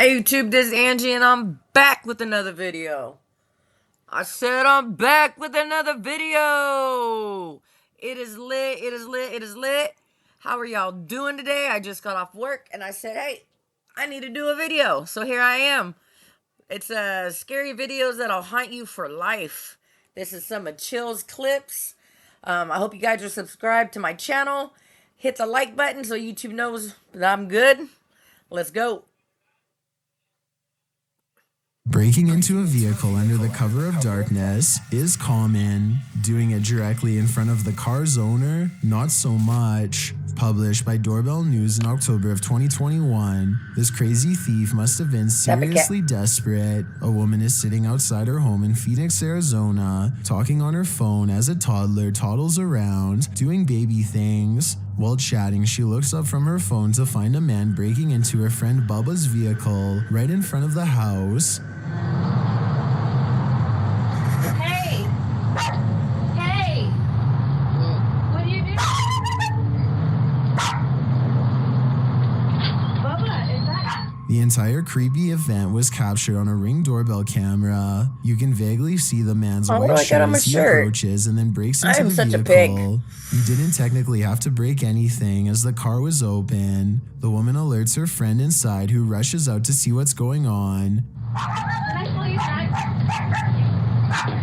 Hey YouTube, this is Angie and I'm back with another video. I said I'm back with another video. It is lit, it is lit, it is lit. How are y'all doing today? I just got off work and I said, hey, I need to do a video. So here I am. It's scary videos that'll haunt you for life. This is some of Chill's clips. I hope you guys are subscribed to my channel. Hit the like button so YouTube knows that I'm good. Let's go. Breaking into a vehicle under the cover of darkness is common. Doing it directly in front of the car's owner, not so much. Published by Doorbell News in October of 2021, this crazy thief must have been seriously desperate. A woman is sitting outside her home in Phoenix, Arizona, talking on her phone as a toddler toddles around, doing baby things. While chatting, she looks up from her phone to find a man breaking into her friend Bubba's vehicle right in front of the house. Hey! Hey! What are you doing? Bubba, is that... The entire creepy event was captured on a Ring doorbell camera. You can vaguely see the man's white shirt as he approaches and then breaks into the vehicle. He didn't technically have to break anything as the car was open. The woman alerts her friend inside, who rushes out to see what's going on. Can I pull you back?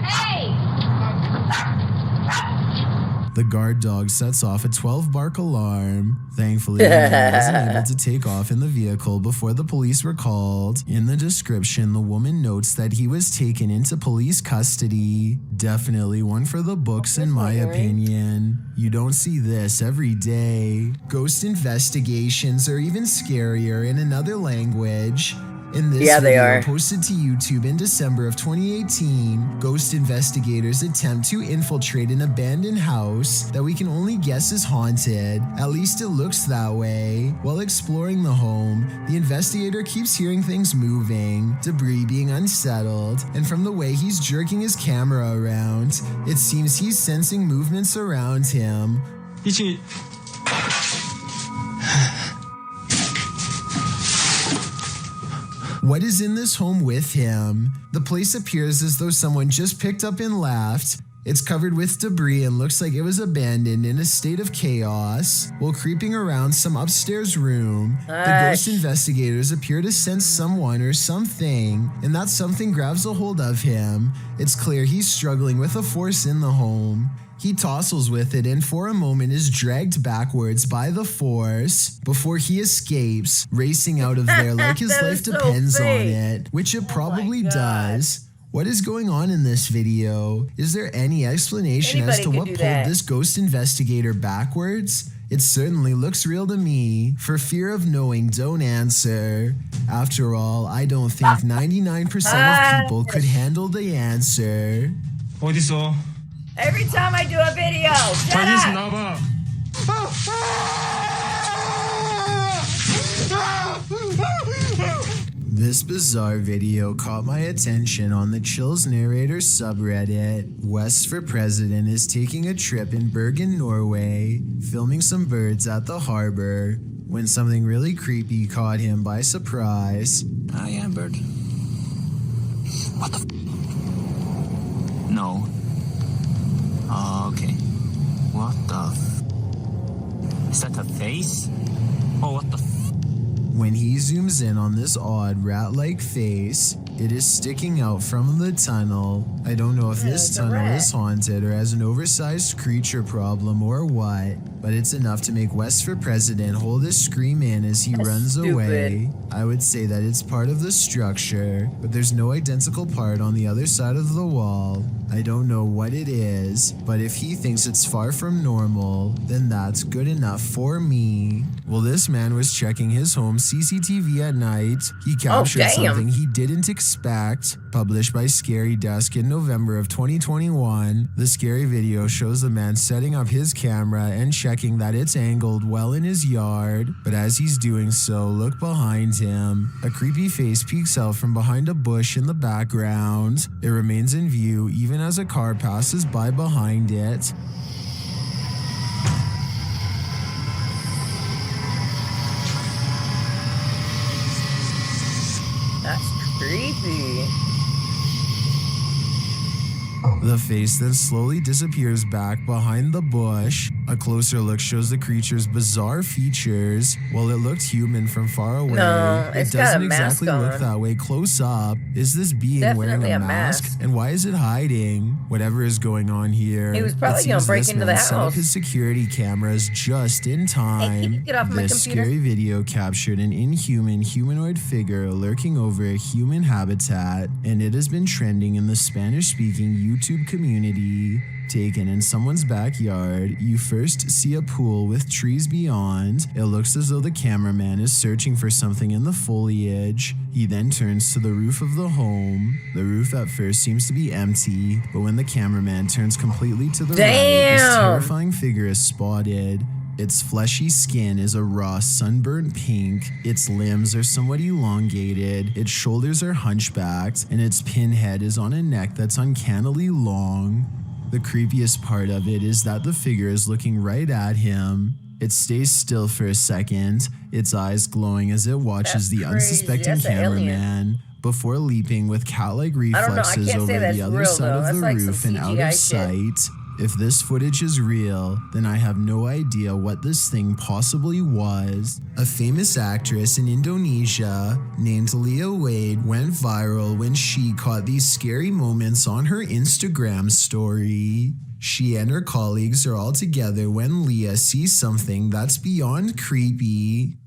Hey! The guard dog sets off a 12-bark alarm. Thankfully, the man wasn't able to take off in the vehicle before the police were called. In the description, the woman notes that he was taken into police custody. Definitely one for the books, in my opinion. You don't see this every day. Ghost investigations are even scarier in another language. In this video posted to YouTube in December of 2018, ghost investigators attempt to infiltrate an abandoned house that we can only guess is haunted. At least it looks that way. While exploring the home, the investigator keeps hearing things moving, debris being unsettled, and from the way he's jerking his camera around, it seems he's sensing movements around him. What is in this home with him? The place appears as though someone just picked up and left. It's covered with debris and looks like it was abandoned in a state of chaos. While creeping around some upstairs room, the ghost investigators appear to sense someone or something, and that something grabs a hold of him. It's clear he's struggling with a force in the home. He tussles with it and for a moment is dragged backwards by the force before he escapes, racing out of there like his life depends on it, which it probably does. What is going on in this video? Is there any explanation as to what pulled this ghost investigator backwards? It certainly looks real to me. For fear of knowing, don't answer. After all, I don't think 99% of people could handle the answer. 어딨어? Every time I do a video, shut up! This bizarre video caught my attention on the Chills Narrator subreddit. West for President is taking a trip in Bergen, Norway, filming some birds at the harbor, when something really creepy caught him by surprise. I am bird. What the f? No. Okay. What the f? Is that a face? Oh, what the f? When he zooms in on this odd rat-like face, it is sticking out from the tunnel. I don't know if this tunnel is haunted or has an oversized creature problem or what, but it's enough to make West for President hold his scream in as he runs away. I would say that it's part of the structure, but there's no identical part on the other side of the wall. I don't know what it is, but if he thinks it's far from normal, then that's good enough for me. While this man was checking his home CCTV at night, he captured something he didn't expect. Published by Scary Desk in November of 2021, the scary video shows the man setting up his camera and checking that it's angled well in his yard. But as he's doing so, look behind him. A creepy face peeks out from behind a bush in the background. It remains in view even as a car passes by behind it. creepy. The face then slowly disappears back behind the bush. A closer look shows the creature's bizarre features. While it looked human from far away, No, it it's got doesn't a mask exactly look on. that way close up. Is this being Definitely wearing a a mask? And why is it hiding? Whatever is going on here, He was probably it gonna seems break this into man the set up house. his security cameras just in time. Can you get off my This computer? scary video captured an inhuman humanoid figure lurking over a human habitat, and it has been trending in the Spanish-speaking YouTube community. Taken in someone's backyard, you first see a pool with trees beyond. It looks as though the cameraman is searching for something in the foliage. He then turns to the roof of the home. The roof at first seems to be empty, but when the cameraman turns completely to the right, this Damn! terrifying figure is spotted. Its fleshy skin is a raw sunburnt pink, its limbs are somewhat elongated, its shoulders are hunchbacked, and its pinhead is on a neck that's uncannily long. The creepiest part of it is that the figure is looking right at him. It stays still for a second, its eyes glowing as it watches That's the crazy. unsuspecting That's an alien. cameraman before leaping with cat-like I can't reflexes say over that's the other real, side though. of That's the like roof some and out CGI of shit. sight. If this footage is real, then I have no idea what this thing possibly was. A famous actress in Indonesia named Leah Wade went viral when she caught these scary moments on her Instagram story. She and her colleagues are all together when Leah sees something that's beyond creepy.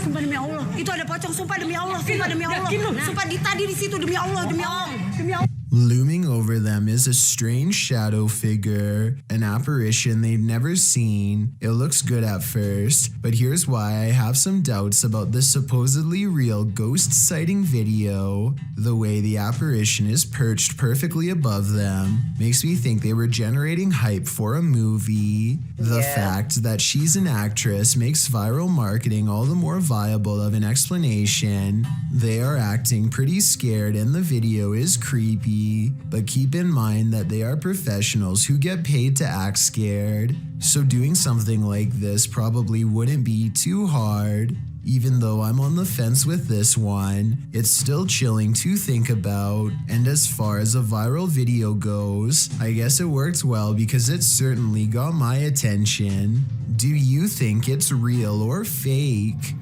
Sumpah demi Allah, itu ada pocong, sumpah demi Allah, sumpah demi Allah. Sumpah tadi di situ demi Allah, demi Allah, demi Allah. Looming over them is a strange shadow figure, an apparition they've never seen. It looks good at first, but here's why I have some doubts about this supposedly real ghost sighting video. The way the apparition is perched perfectly above them makes me think they were generating hype for a movie. The fact that she's an actress makes viral marketing all the more viable of an explanation. They are acting pretty scared and the video is creepy. But keep in mind that they are professionals who get paid to act scared, so doing something like this probably wouldn't be too hard. Even though I'm on the fence with this one, it's still chilling to think about. And as far as a viral video goes, I guess it worked well because it certainly got my attention. Do you think it's real or fake?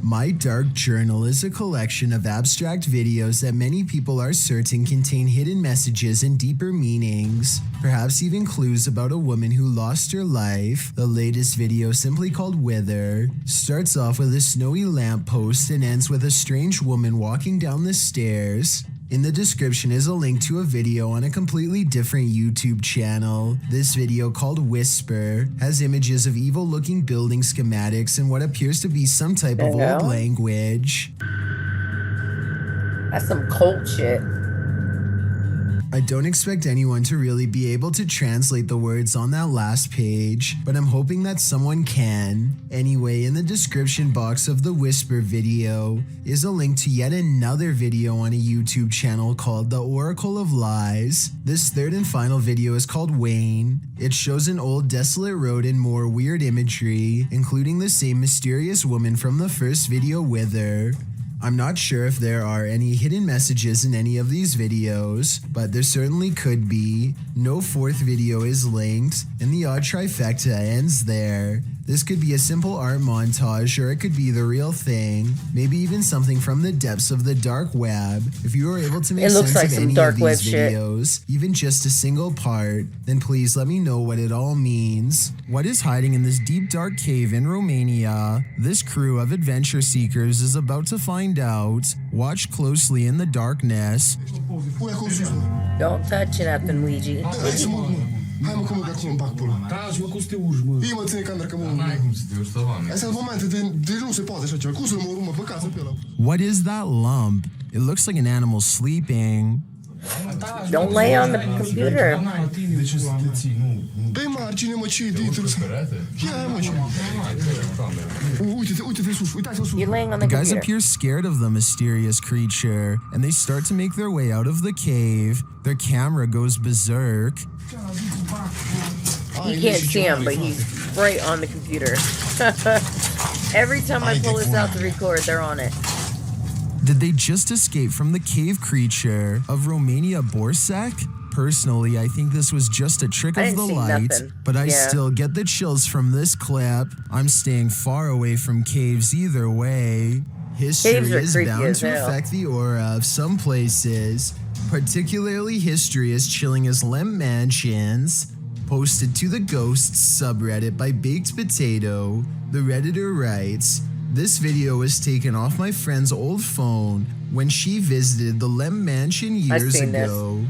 My Dark Journal is a collection of abstract videos that many people are certain contain hidden messages and deeper meanings, perhaps even clues about a woman who lost her life. The latest video, simply called Wither, starts off with a snowy lamppost and ends with a strange woman walking down the stairs. In the description is a link to a video on a completely different YouTube channel. This video, called Whisper, has images of evil-looking building schematics and what appears to be some type of old language. That's some cult shit. I don't expect anyone to really be able to translate the words on that last page, but I'm hoping that someone can. Anyway, in the description box of the Whisper video is a link to yet another video on a YouTube channel called The Oracle of Lies. This third and final video is called Wayne. It shows an old desolate road and more weird imagery, including the same mysterious woman from the first video, Wither. I'm not sure if there are any hidden messages in any of these videos, but there certainly could be. No fourth video is linked, and the odd trifecta ends there. This could be a simple art montage, or it could be the real thing. Maybe even something from the depths of the dark web. If you are able to make sense of any of these videos, even just a single part, then please let me know what it all means. What is hiding in this deep dark cave in Romania? This crew of adventure seekers is about to find out. Watch closely in the darkness. Don't touch nothing, Ouija. Hai mă, cum e acolo în bac pula. Taci mă, cum să te urci, mă? Ei mă ține camera că mă urmă. N-ai cum să te urci, doamne. Astea sunt momente de nu se poate așa ceva. Cum să mă urmă, păcați pe ăla. What is that lump? It looks like an animal sleeping. Don't lay on the computer. De ce să te ții? Nu. Pe margine, mă, ce idei trebuie să... Ia, mă, ce... Uite-te sus, uitați-vă sus. You're laying on The the guys computer. appear scared of the mysterious creature, and they start to make their way out of the cave. Their camera goes berserk. You can't see him, but he's right on the computer. Every time I pull this out to record, they're on it. Did they just escape from the cave creature of Romania Borsec? Personally, I think this was just a trick of the light, but I still get the chills from this clip. I'm staying far away from caves either way. History is bound to affect the aura of some places, particularly history as chilling as Lemp Mansions. Posted to the Ghosts subreddit by Baked Potato, the Redditor writes, "This video was taken off my friend's old phone when she visited the Lemp Mansion years ago.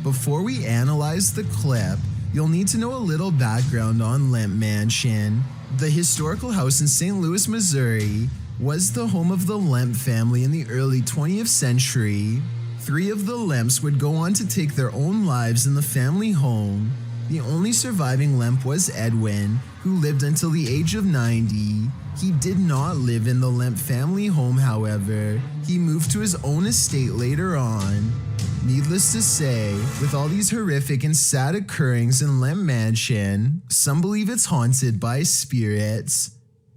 Before we analyze the clip, you'll need to know a little background on Lemp Mansion. The historical house in St. Louis, Missouri, was the home of the Lemp family in the early 20th century. 3 of the Lemps would go on to take their own lives in the family home. The only surviving Lemp was Edwin, who lived until the age of 90. He did not live in the Lemp family home, however. He moved to his own estate later on. Needless to say, with all these horrific and sad occurrings in Lemp Mansion, some believe it's haunted by spirits.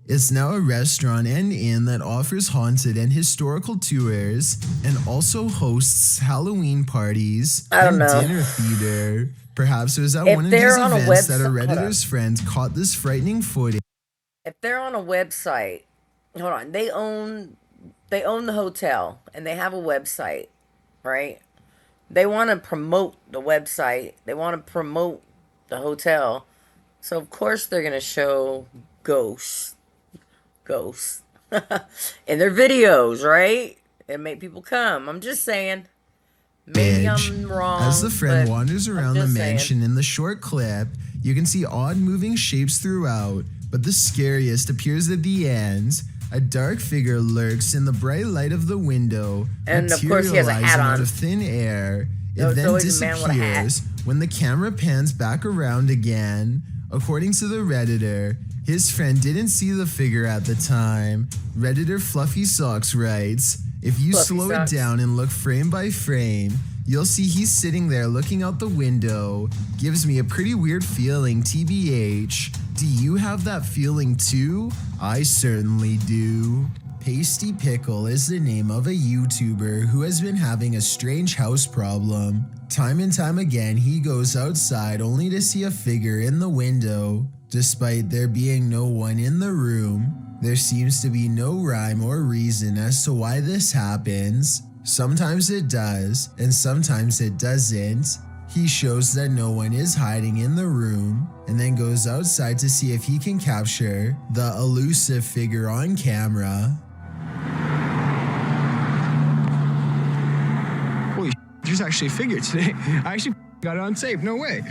It's now a restaurant and inn that offers haunted and historical tours and also hosts Halloween parties and dinner theater. Perhaps it was at one of these events that a Redditor's friend caught this frightening footage." If they're on a website, hold on, they own the hotel and they have a website, right? They want to promote the website. They want to promote the hotel. So of course they're going to show ghosts in their videos, right? And make people come. I'm just saying. Maybe I'm wrong. As the friend wanders around the mansion in the short clip, you can see odd moving shapes throughout, but the scariest appears at the end. A dark figure lurks in the bright light of the window, and of course he has a hat on. Out of thin air. It then disappears when the camera pans back around again. According to the Redditor, his friend didn't see the figure at the time. Redditor Fluffy Socks writes, "If you slow it down and look frame by frame, you'll see he's sitting there looking out the window. Gives me a pretty weird feeling, TBH. Do you have that feeling too? I certainly do." Pasty Pickle is the name of a YouTuber who has been having a strange house problem. Time and time again, he goes outside only to see a figure in the window. Despite there being no one in the room, there seems to be no rhyme or reason as to why this happens. Sometimes it does, and sometimes it doesn't. He shows that no one is hiding in the room, and then goes outside to see if he can capture the elusive figure on camera. Holy there's actually a figure today. I actually got it on tape, no way.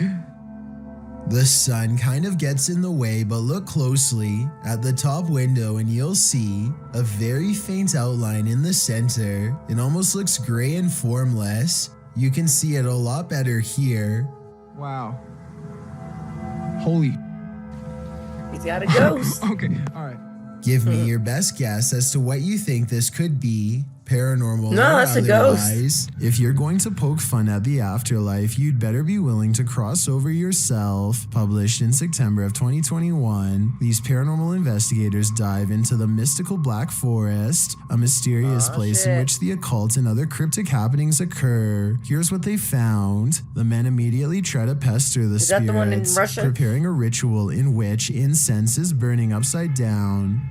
The sun kind of gets in the way, but look closely at the top window and you'll see a very faint outline in the center. It almost looks gray and formless. You can see it a lot better here. Wow. Holy. He's got a ghost. Okay, all right. Give me your best guess as to what you think this could be. Paranormal or that's a otherwise. If you're going to poke fun at the afterlife, you'd better be willing to cross over yourself. Published in September of 2021, these paranormal investigators dive into the mystical Black Forest, a mysterious place in which the occult and other cryptic happenings occur. Here's what they found. The men immediately try to pester the spirits, the one in Russia? Preparing a ritual in which incense is burning upside down.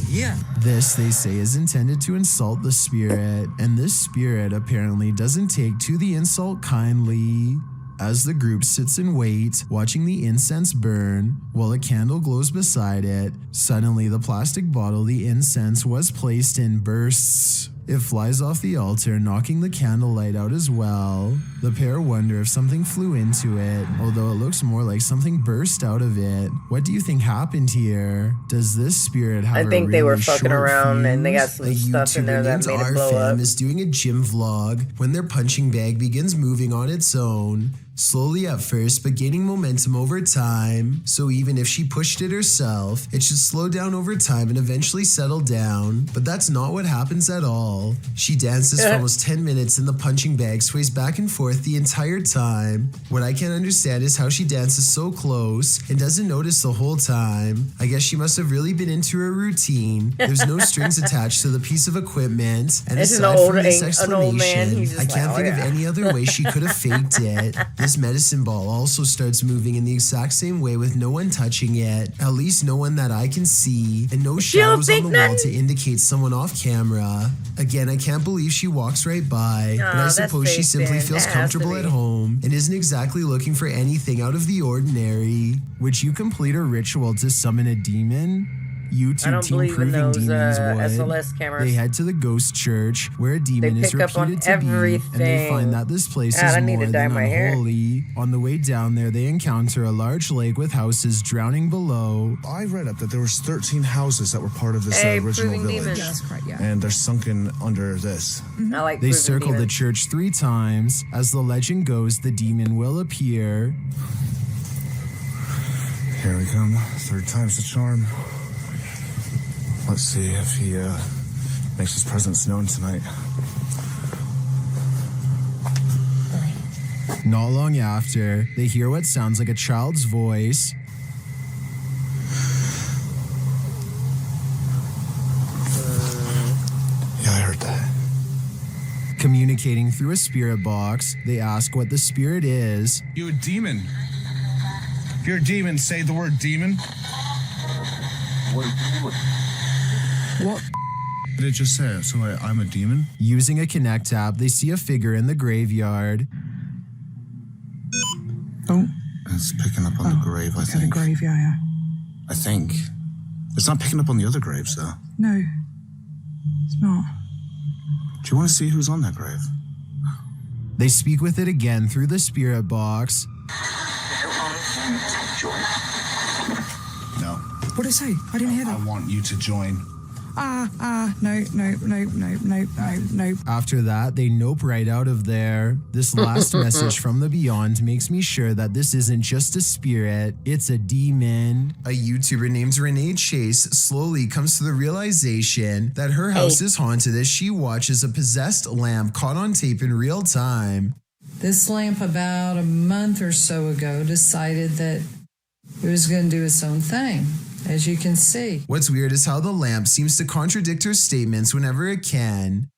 Yeah. This, they say, is intended to insult the spirit, and this spirit apparently doesn't take to the insult kindly. As the group sits and waits, watching the incense burn, while a candle glows beside it, suddenly the plastic bottle the incense was placed in bursts. It flies off the altar, knocking the candlelight out as well. The pair wonder if something flew into it, although it looks more like something burst out of it. What do you think happened here? Does this spirit have I think a they were really fucking around fuse? and they got some stuff in there that made it blow up. Is doing a gym vlog when their punching bag begins moving on its own. Slowly at first, but gaining momentum over time. So even if she pushed it herself, it should slow down over time and eventually settle down. But that's not what happens at all. ball. She dances for almost 10 minutes and the punching bag sways back and forth the entire time. What I can't understand is how she dances so close and doesn't notice the whole time. I guess she must have really been into her routine. There's no strings attached to the piece of equipment, and It's aside from this an old man. explanation, He's just I can't like, think "Oh, of yeah." any other way she could have faked it. This medicine ball also starts moving in the exact same way with no one touching it, at least no one that I can see, and no shadows on the wall to indicate someone off camera. Again, I can't believe she walks right by, but I that's suppose she fake simply then. feels That has to comfortable be. at home and isn't exactly looking for anything out of the ordinary. Would you complete a ritual to summon a demon? I YouTube don't team believe in proving those demons would. SLS cameras. They head to the ghost church where a demon is pick up on reputed to be, and they everything. find that this place God, is I need more to dye than my hair. unholy. On the way down there, they encounter a large lake with houses drowning below. I read up that there was 13 houses that were part of this Hey, original proving village. demons. That's correct, yeah. And they're sunken under this. I like They proving circle the demons. church 3 times. As the legend goes, the demon will appear. Here we come. 3rd time's the charm. Let's see if he makes his presence known tonight. Not long after, they hear what sounds like a child's voice. Yeah, I heard that. Communicating through a spirit box, they ask what the spirit is. You a demon? If you're a demon, say the word demon. What did it just say? So I'm a demon? Using a Connect app, they see a figure in the graveyard. Oh, It's picking up on the grave, I the think. grave, yeah. I think. It's not picking up on the other graves, though. No, it's not. Do you want to see who's on that grave? They speak with it again through the spirit box. No. What did it say? I didn't hear I that. want you to join. No. After that, they nope right out of there. This last message from the beyond makes me sure that this isn't just a spirit, it's a demon. A YouTuber named Renee Chase slowly comes to the realization that her house is haunted as she watches a possessed lamp caught on tape in real time. This lamp about a month or so ago decided that it was going to do its own thing, as you can see. What's weird is how the lamp seems to contradict her statements whenever it can.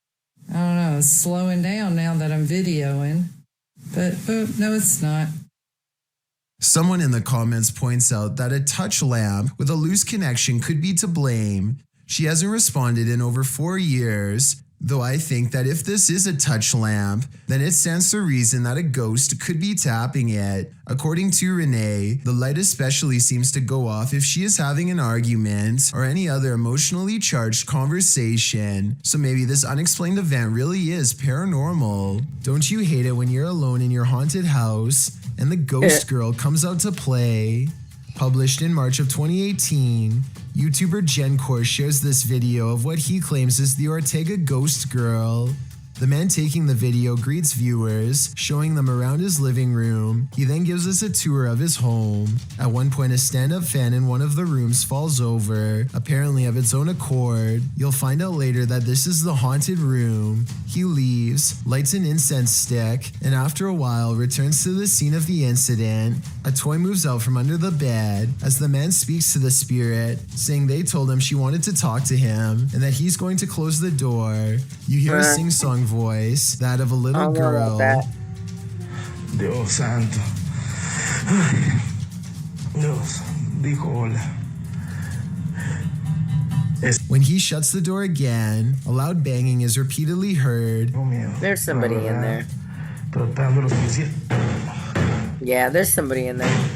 I don't know, it's slowing down now that I'm videoing. But no, it's not. Someone in the comments points out that a touch lamp with a loose connection could be to blame. She hasn't responded in over 4 years, though I think that if this is a touch lamp, then it stands to reason that a ghost could be tapping it. According to Renee, the light especially seems to go off if she is having an argument or any other emotionally charged conversation. So maybe this unexplained event really is paranormal. Don't you hate it when you're alone in your haunted house and the ghost girl comes out to play? Published in March of 2018, YouTuber Gencor shares this video of what he claims is the Ortega ghost girl. The man taking the video greets viewers, showing them around his living room. He then gives us a tour of his home. At one point, a stand-up fan in one of the rooms falls over, apparently of its own accord. You'll find out later that this is the haunted room. He leaves, lights an incense stick, and after a while returns to the scene of the incident. A toy moves out from under the bed as the man speaks to the spirit, saying they told him she wanted to talk to him and that he's going to close the door. You hear a sing-song voice, that of a little girl. Dios santo. Dios, dijo hola. When he shuts the door again, a loud banging is repeatedly heard. There's somebody in there. Yeah, there's somebody in there.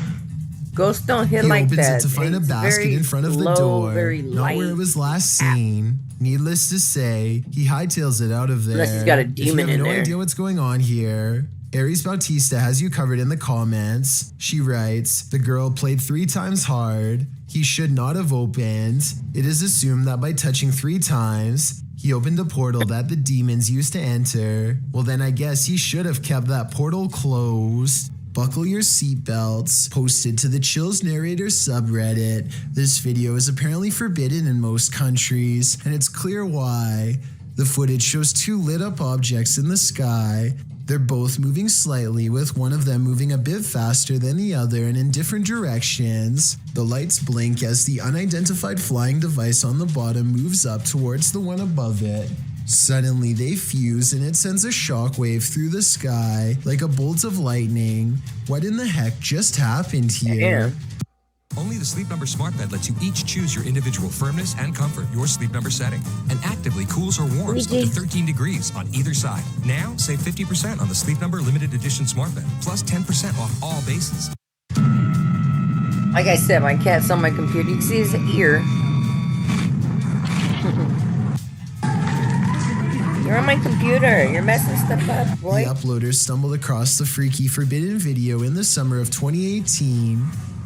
Ghosts don't hit He like opens that. it to find a It's basket very in front of the low, door, very not light. where it was last seen. Needless to say, he hightails it out of there. Unless he's got a If demon you have in no there. idea what's going on here, Aries Bautista has you covered in the comments. She writes, the girl played 3 times hard. He should not have opened. It is assumed that by touching 3 times, he opened a portal that the demons used to enter. Well, then I guess he should have kept that portal closed. Buckle your seatbelts. Posted to the Chills Narrator subreddit. This video is apparently forbidden in most countries, and it's clear why. The footage shows two lit up objects in the sky. They're both moving slightly, with one of them moving a bit faster than the other and in different directions. The lights blink as the unidentified flying device on the bottom moves up towards the one above it. Suddenly they fuse and it sends a shockwave through the sky like a bolt of lightning. What in the heck just happened here? Only the Sleep Number smart bed lets you each choose your individual firmness and comfort, your Sleep Number setting, and actively cools or warms up to 13 degrees on either side. Now, save 50% on the Sleep Number limited edition smart bed, plus 10% off all bases. Like I said, my cat's on my computer. You can see his ear. You're on my computer. You're messing stuff up, boy. The uploaders stumbled across the freaky forbidden video in the summer of 2018.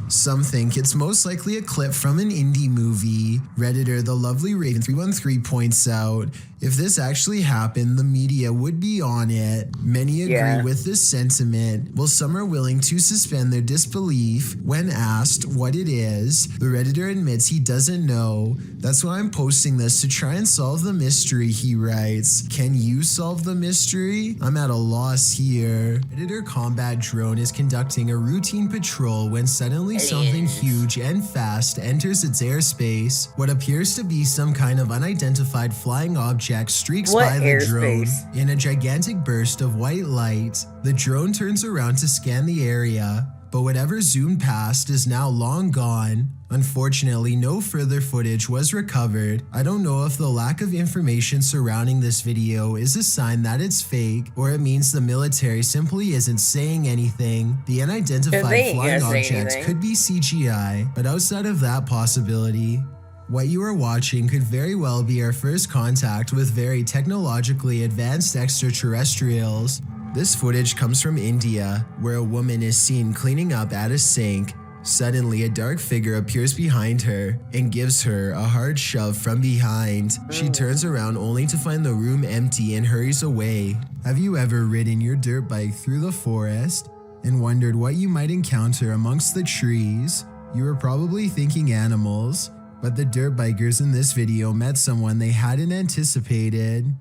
Some think it's most likely a clip from an indie movie. Redditor The Lovely Raven 313 points out, if this actually happened, the media would be on it. Many agree with this sentiment, while some are willing to suspend their disbelief when asked what it is. The Redditor admits he doesn't know. That's why I'm posting this, to try and solve the mystery, he writes. Can you solve the mystery? I'm at a loss here. Redditor Combat Drone is conducting a routine patrol when suddenly something huge and fast enters its airspace. What appears to be some kind of unidentified flying object streaks by the drone in a gigantic burst of white light. The drone turns around to scan the area, but whatever zoomed past is now long gone. Unfortunately, no further footage was recovered. I don't know if the lack of information surrounding this video is a sign that it's fake, or it means the military simply isn't saying anything. The unidentified flying object could be CGI, but outside of that possibility, what you are watching could very well be our first contact with very technologically advanced extraterrestrials. This footage comes from India, where a woman is seen cleaning up at a sink. Suddenly, a dark figure appears behind her and gives her a hard shove from behind. She turns around only to find the room empty and hurries away. Have you ever ridden your dirt bike through the forest and wondered what you might encounter amongst the trees? You were probably thinking animals, but the dirt bikers in this video met someone they hadn't anticipated.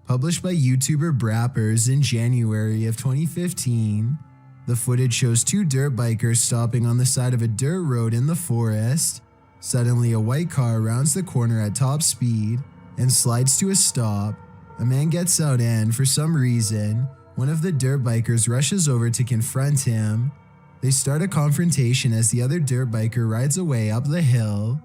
Published by YouTuber Brappers in January of 2015, the footage shows two dirt bikers stopping on the side of a dirt road in the forest. Suddenly, a white car rounds the corner at top speed and slides to a stop. A man gets out and, for some reason, one of the dirt bikers rushes over to confront him. They start a confrontation as the other dirt biker rides away up the hill.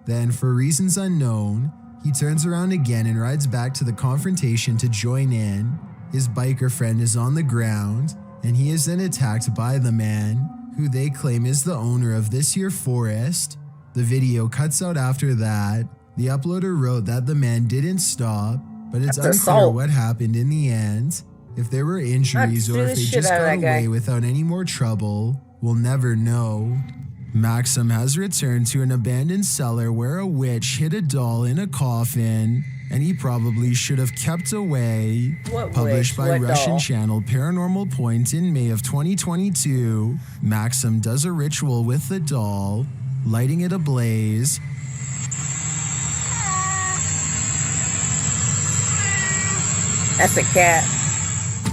Then, for reasons unknown, he turns around again and rides back to the confrontation to join in. His biker friend is on the ground, and he is then attacked by the man, who they claim is the owner of this here forest. The video cuts out after that. The uploader wrote that the man didn't stop, but it's unclear what happened in the end. If there were injuries or if they just got away without any more trouble, we'll never know. Maxim has returned to an abandoned cellar where a witch hid a doll in a coffin, and he probably should have kept away. Published by Russian channel Paranormal Point in May of 2022, Maxim does a ritual with the doll, lighting it ablaze. That's a cat.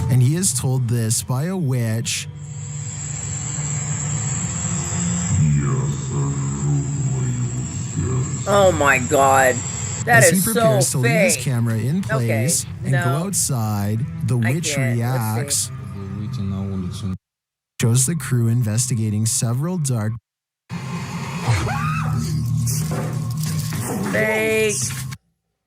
And he is told this by a witch. Oh my god. That As is he prepares so to leave his fake. camera in place and go outside, the witch reacts. Shows the crew investigating several dark Fake.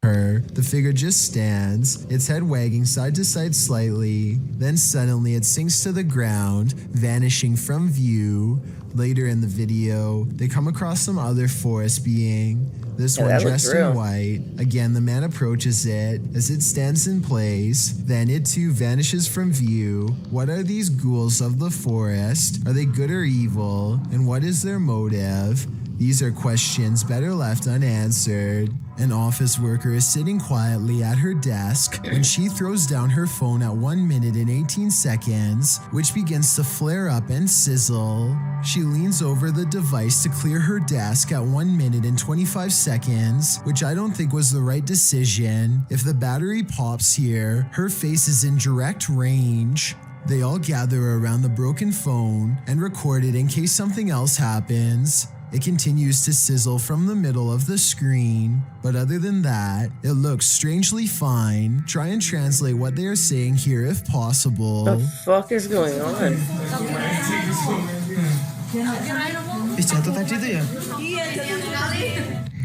The figure just stands, its head wagging side to side slightly. Then suddenly it sinks to the ground, vanishing from view. Later in the video, they come across some other forest being. This one dressed in white. Again, the man approaches it as it stands in place. Then it too vanishes from view. What are these ghouls of the forest? Are they good or evil? And what is their motive? These are questions better left unanswered. An office worker is sitting quietly at her desk when she throws down her phone at 1 minute and 18 seconds, which begins to flare up and sizzle. She leans over the device to clear her desk at 1 minute and 25 seconds, which I don't think was the right decision. If the battery pops here, her face is in direct range. They all gather around the broken phone and record it in case something else happens. It continues to sizzle from the middle of the screen, but other than that, it looks strangely fine. Try and translate what they are saying here if possible. The fuck is going on?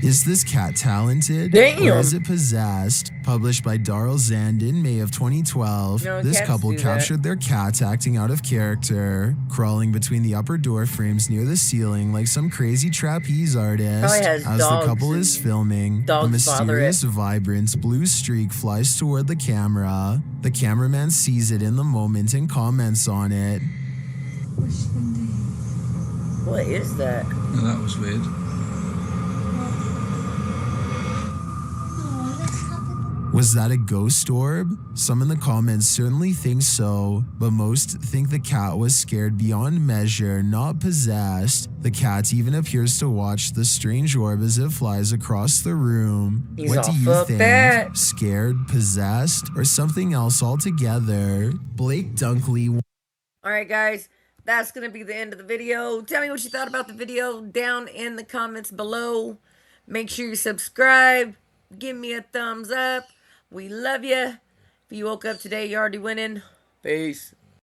Is this cat talented? Damn. Or is it possessed? Published by Darrell Zand in May of 2012. No, this cats couple do that. captured their cats acting out of character, crawling between the upper door frames near the ceiling like some crazy trapeze artist. Probably has As dogs the couple and is filming, a dogs bother mysterious, vibrant blue streak flies toward the camera. The cameraman sees it in the moment and comments on it. What is that? No, that was weird. Was that a ghost orb? Some in the comments certainly think so, but most think the cat was scared beyond measure, not possessed. The cat even appears to watch the strange orb as it flies across the room. He's What all, do you "Fuck think? that." Scared, possessed, or something else altogether? Blake Dunkley. Alright guys, that's going to be the end of the video. Tell me what you thought about the video down in the comments below. Make sure you subscribe. Give me a thumbs up. We love you. If you woke up today, you're already winning. Peace.